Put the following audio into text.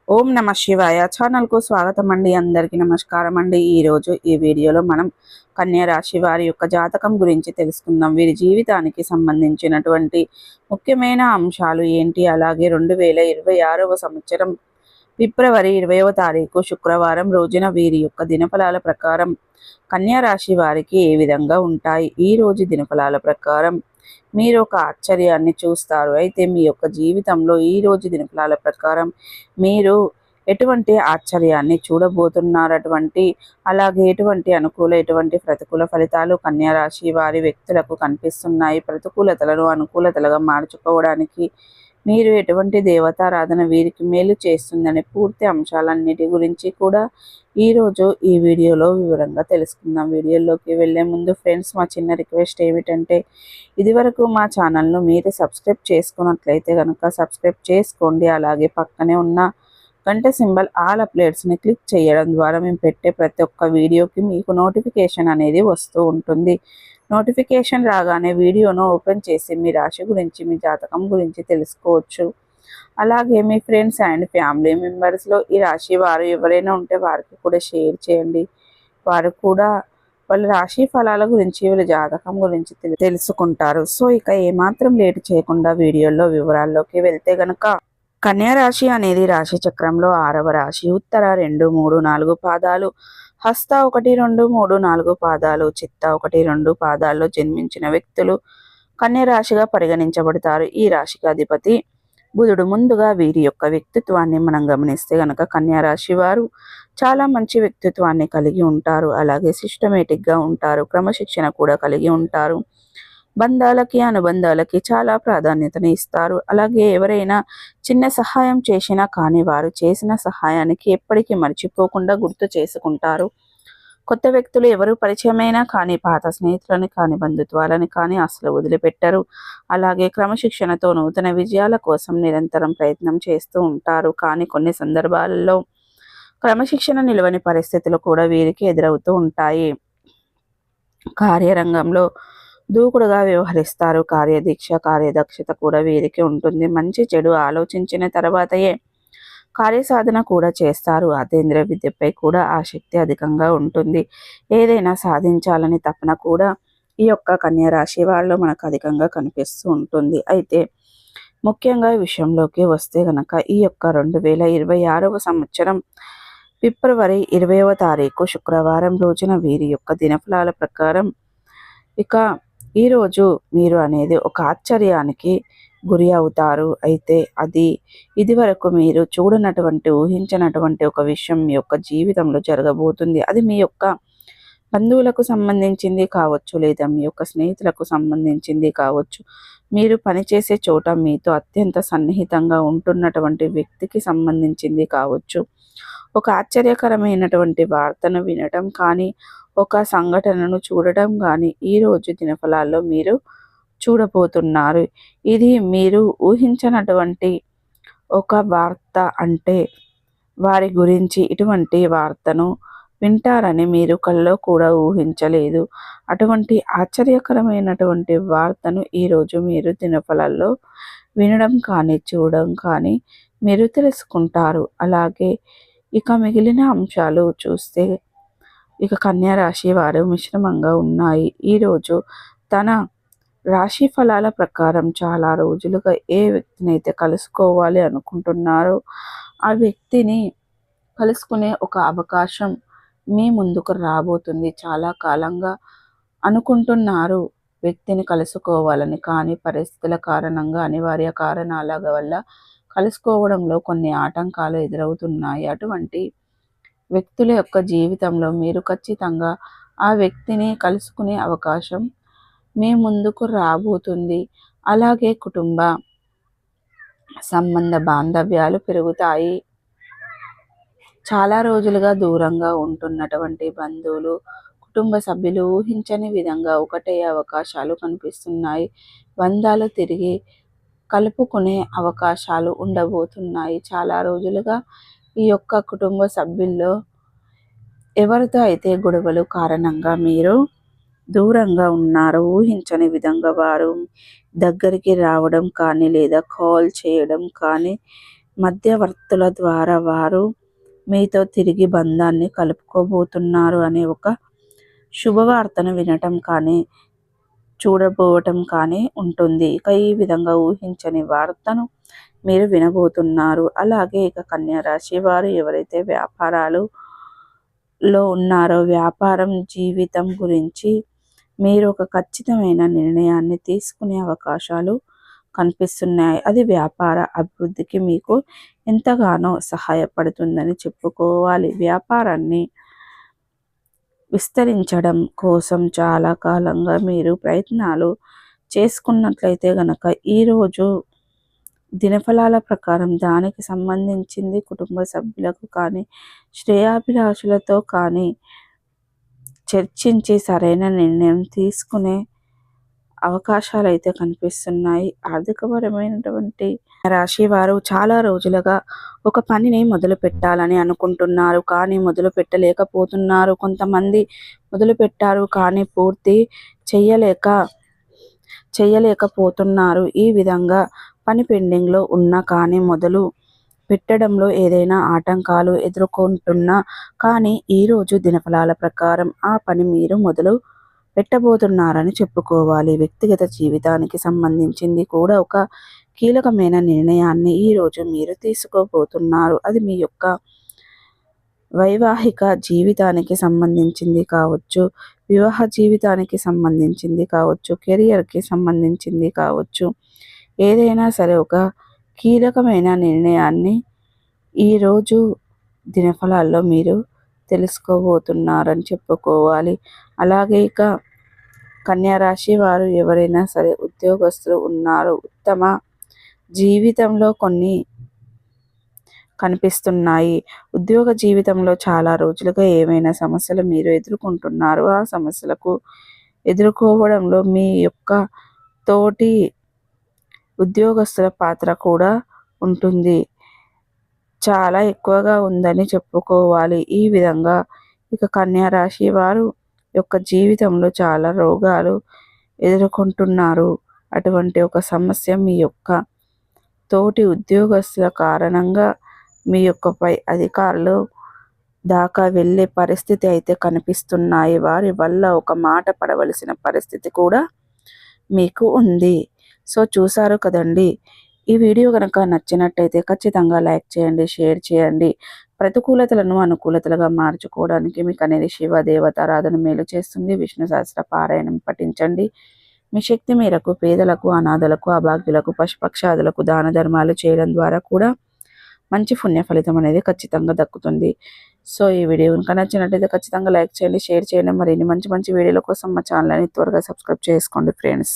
ఓం నమ శివాయ ఛానల్కు స్వాగతం అండి. అందరికీ నమస్కారం అండి. ఈరోజు ఈ వీడియోలో మనం కన్యా రాశి వారి యొక్క జాతకం గురించి తెలుసుకుందాం. వీరి జీవితానికి సంబంధించినటువంటి ముఖ్యమైన అంశాలు ఏంటి, అలాగే 2026వ సంవత్సరం ఫిబ్రవరి 20వ తారీఖు శుక్రవారం రోజున వీరి యొక్క దినఫలాల ప్రకారం కన్యా రాశి వారికి ఏ విధంగా ఉంటాయి. ఈ రోజు దినఫలాల ప్రకారం మీరు ఒక ఆశ్చర్యాన్ని చూస్తారు. అయితే మీ యొక్క జీవితంలో ఈ రోజు దినఫలాల ప్రకారం మీరు ఎటువంటి ఆశ్చర్యాన్ని చూడబోతున్నారు, అలాగే ఎటువంటి అనుకూల ఎటువంటి ప్రతికూల ఫలితాలు కన్యా రాశి వారి వ్యక్తులకు కనిపిస్తున్నాయి. ప్రతికూలతలను అనుకూలతలుగా మార్చుకోవడానికి మీరు ఎటువంటి దేవతారాధన వీరికి మేలు చేస్తుందనే పూర్తి అంశాలన్నిటి గురించి కూడా ఈరోజు ఈ వీడియోలో వివరంగా తెలుసుకుందాం. వీడియోలోకి వెళ్ళే ముందు ఫ్రెండ్స్, మా చిన్న రిక్వెస్ట్ ఏమిటంటే ఇదివరకు మా ఛానల్ను మీరు సబ్స్క్రైబ్ చేసుకున్నట్లయితే కనుక సబ్స్క్రైబ్ చేసుకోండి. అలాగే పక్కనే ఉన్న గంట సింబల్ ఆల్ అప్డేట్స్ని క్లిక్ చేయడం ద్వారా మేము పెట్టే ప్రతి ఒక్క వీడియోకి మీకు నోటిఫికేషన్ అనేది వస్తూ ఉంటుంది. నోటిఫికేషన్ రాగానే వీడియోను ఓపెన్ చేసి మీ రాశి గురించి, మీ జాతకం గురించి తెలుసుకోవచ్చు. అలాగే మీ ఫ్రెండ్స్ అండ్ ఫ్యామిలీ మెంబర్స్లో ఈ రాశి వారు ఎవరైనా ఉంటే వారికి కూడా షేర్ చేయండి. వారు కూడా వాళ్ళ రాశి ఫలాల గురించి, వాళ్ళ జాతకం గురించి తెలుసుకుంటారు. సో ఇక ఏమాత్రం లేట్ చేయకుండా వీడియోలో వివరాల్లోకి వెళ్తే గనక కన్యా రాశి అనేది రాశి చక్రంలో 6వ రాశి. ఉత్తర 2, 3, 4 పాదాలు, హస్త 1, 2, 3, 4 పాదాలు, చిత్త 1, 2 పాదాల్లో జన్మించిన వ్యక్తులు కన్యా రాశిగా పరిగణించబడతారు. ఈ రాశికి అధిపతి బుధుడు. ముందుగా వీరి యొక్క వ్యక్తిత్వాన్ని మనం గమనిస్తే గనక కన్యా రాశి వారు చాలా మంచి వ్యక్తిత్వాన్ని కలిగి ఉంటారు. అలాగే సిస్టమేటిక్గా ఉంటారు, క్రమశిక్షణ కూడా కలిగి ఉంటారు. బంధాలకి అనుబంధాలకి చాలా ప్రాధాన్యతని ఇస్తారు. అలాగే ఎవరైనా చిన్న సహాయం చేసినా కానీ వారు చేసిన సహాయానికి ఎప్పటికీ మర్చిపోకుండా గుర్తు చేసుకుంటారు. కొత్త వ్యక్తులు ఎవరు పరిచయమైనా కానీ పాత స్నేహితులని కానీ బంధుత్వాలని కానీ అసలు వదిలిపెట్టరు. అలాగే క్రమశిక్షణతో నూతన విజయాల కోసం నిరంతరం ప్రయత్నం చేస్తూ ఉంటారు. కానీ కొన్ని సందర్భాలలో క్రమశిక్షణ నిలవని పరిస్థితులు కూడా వీరికి ఎదురవుతూ ఉంటాయి. కార్యరంగంలో దూకుడుగా వ్యవహరిస్తారు. కార్యదీక్ష, కార్యదక్షత కూడా వీరికి ఉంటుంది. మంచి చెడు ఆలోచించిన తర్వాతయే కార్యసాధన కూడా చేస్తారు. అతీంద్రియ విద్యపై కూడా ఆసక్తి అధికంగా ఉంటుంది. ఏదైనా సాధించాలని తపన కూడా ఈ యొక్క కన్యా రాశి వాళ్ళలో మనకు అధికంగా కనిపిస్తూ ఉంటుంది. అయితే ముఖ్యంగా ఈ విషయంలోకి వస్తే గనక ఈ యొక్క 2026వ సంవత్సరం ఫిబ్రవరి 20వ తారీఖు శుక్రవారం రోజున వీరి యొక్క దినఫలాల ప్రకారం ఇక ఈరోజు మీరు అనేది ఒక ఆశ్చర్యానికి గురి అవుతారు. అయితే అది ఇదివరకు మీరు చూడనటువంటి, ఊహించినటువంటి ఒక విషయం మీ యొక్క జీవితంలో జరగబోతుంది. అది మీ యొక్క బంధువులకు సంబంధించింది కావచ్చు, లేదా మీ యొక్క స్నేహితులకు సంబంధించింది కావచ్చు, మీరు పనిచేసే చోట మీతో అత్యంత సన్నిహితంగా ఉంటున్నటువంటి వ్యక్తికి సంబంధించింది కావచ్చు. ఒక ఆశ్చర్యకరమైనటువంటి వార్తను వినడం కానీ, ఒక సంఘటనను చూడటం కానీ ఈరోజు దినఫలాల్లో మీరు చూడబోతున్నారు. ఇది మీరు ఊహించనటువంటి ఒక వార్త. అంటే వారి గురించి ఇటువంటి వార్తను వింటారని మీరు కల్లో కూడా ఊహించలేదు. అటువంటి ఆశ్చర్యకరమైనటువంటి వార్తను ఈరోజు మీరు దినఫలాల్లో వినడం కానీ, చూడడం కానీ మీరు తెలుసుకుంటారు. అలాగే ఇక మిగిలిన అంశాలు చూస్తే ఇక కన్యా రాశి వారు మిశ్రమంగా ఉన్నాయి. ఈరోజు తన రాశి ఫలాల ప్రకారం చాలా రోజులుగా ఏ వ్యక్తినైతే కలుసుకోవాలి అనుకుంటున్నారో ఆ వ్యక్తిని కలుసుకునే ఒక అవకాశం మీ ముందుకు రాబోతుంది. చాలా కాలంగా అనుకుంటున్నారు వ్యక్తిని కలుసుకోవాలని, కానీ పరిస్థితుల కారణంగా, అనివార్య కారణాల వల్ల కలుసుకోవడంలో కొన్ని ఆటంకాలు ఎదురవుతున్నాయి. అటువంటి వ్యక్తుల యొక్క జీవితంలో మీరు ఖచ్చితంగా ఆ వ్యక్తిని కలుసుకునే అవకాశం మీ ముందుకు రాబోతుంది. అలాగే కుటుంబ సంబంధ బాంధవ్యాలు పెరుగుతాయి. చాలా రోజులుగా దూరంగా ఉంటున్నటువంటి బంధువులు, కుటుంబ సభ్యులు ఊహించని విధంగా ఒకటయ్యే అవకాశాలు కనిపిస్తున్నాయి. బంధాలు తిరిగి కలుపుకునే అవకాశాలు ఉండబోతున్నాయి. చాలా రోజులుగా ఈ యొక్క కుటుంబ సభ్యుల్లో ఎవరితో అయితే గొడవలు కారణంగా మీరు దూరంగా ఉన్నారు, ఊహించని విధంగా వారు దగ్గరికి రావడం కానీ, లేదా కాల్ చేయడం కానీ మధ్యవర్తుల ద్వారా వారు మీతో తిరిగి బంధాన్ని కలుపుకోబోతున్నారు అనే ఒక శుభవార్తను వినటం కానీ చూడబోవటం కానీ ఉంటుంది. ఇక ఈ విధంగా ఊహించని వార్తను మీరు వినబోతున్నారు. అలాగే ఇక కన్యా రాశి వారు ఎవరైతే వ్యాపారాలలో ఉన్నారో వ్యాపారం జీవితం గురించి మీరు ఒక ఖచ్చితమైన నిర్ణయాన్ని తీసుకునే అవకాశాలు కనిపిస్తున్నాయి. అది వ్యాపార అభివృద్ధికి మీకు ఎంతగానో సహాయపడుతుందని చెప్పుకోవాలి. వ్యాపారాన్ని విస్తరించడం కోసం చాలా కాలంగా మీరు ప్రయత్నాలు చేసుకున్నట్లయితే గనక ఈరోజు దినఫలాల ప్రకారం దానికి సంబంధించింది కుటుంబ సభ్యులకు కానీ శ్రేయాభిలాషులతో కానీ చర్చించి సరైన నిర్ణయం తీసుకునే అవకాశాలు అయితే కనిపిస్తున్నాయి. ఆర్థికపరమైనటువంటి రాశి వారు చాలా రోజులుగా ఒక పనిని మొదలు పెట్టాలని అనుకుంటున్నారు, కానీ మొదలు పెట్టలేకపోతున్నారు. కొంతమంది మొదలు పెట్టారు కానీ పూర్తి చేయలేకపోతున్నారు. ఈ విధంగా పని పెండింగ్లో ఉన్నా కానీ మొదలు పెట్టడంలో ఏదైనా ఆటంకాలు ఎదుర్కొంటున్నా కానీ ఈరోజు దినఫలాల ప్రకారం ఆ పని మీరు మొదలు పెట్టబోతున్నారని చెప్పుకోవాలి. వ్యక్తిగత జీవితానికి సంబంధించింది కూడా ఒక కీలకమైన నిర్ణయాన్ని ఈరోజు మీరు తీసుకోబోతున్నారు. అది మీ యొక్క వైవాహిక జీవితానికి సంబంధించింది కావచ్చు, వివాహ జీవితానికి సంబంధించింది కావచ్చు, కెరియర్కి సంబంధించింది కావచ్చు. ఏదైనా సరే ఒక కీలకమైన నిర్ణయాన్ని ఈరోజు దినఫలాల్లో మీరు తెలుసుకోబోతున్నారని చెప్పుకోవాలి. అలాగే ఇక కన్యా రాశి వారు ఎవరైనా సరే ఉద్యోగస్తులు ఉన్నారు, ఉత్తమ జీవితంలో కొన్ని కనిపిస్తున్నాయి. ఉద్యోగ జీవితంలో చాలా రోజులుగా ఏవైనా సమస్యలు మీరు ఎదుర్కొంటున్నారు. ఆ సమస్యలకు ఎదుర్కోవడంలో మీ యొక్క తోటి ఉద్యోగస్తుల పాత్ర కూడా ఉంటుంది, చాలా ఎక్కువగా ఉందని చెప్పుకోవాలి. ఈ విధంగా ఇక కన్యా రాశి వారు యొక్క జీవితంలో చాలా రోగాలు ఎదుర్కొంటున్నారు. అటువంటి ఒక సమస్య మీ యొక్క తోటి ఉద్యోగస్తుల కారణంగా మీ యొక్క పై అధికారులు దాకా వెళ్ళే పరిస్థితి అయితే కనిపిస్తున్నాయి. వారి వల్ల ఒక మాట పడవలసిన పరిస్థితి కూడా మీకు ఉంది. సో చూసారు కదండి. ఈ వీడియో కనుక నచ్చినట్టయితే ఖచ్చితంగా లైక్ చేయండి, షేర్ చేయండి. ప్రతికూలతలను అనుకూలతలుగా మార్చుకోవడానికి మీకు అనేది శివ దేవతారాధన మేలు చేస్తుంది. విష్ణు సహస్ర పారాయణం పఠించండి. మీ శక్తి మేరకు పేదలకు, అనాథలకు, అభాగ్యులకు, పశుపక్షాదులకు దాన ధర్మాలు చేయడం ద్వారా కూడా మంచి పుణ్య ఫలితం అనేది ఖచ్చితంగా దక్కుతుంది. సో ఈ వీడియో కనుక నచ్చినట్టయితే ఖచ్చితంగా లైక్ చేయండి, షేర్ చేయండి. మరిన్ని మంచి మంచి వీడియోల కోసం మా ఛానల్ని త్వరగా సబ్స్క్రైబ్ చేసుకోండి ఫ్రెండ్స్.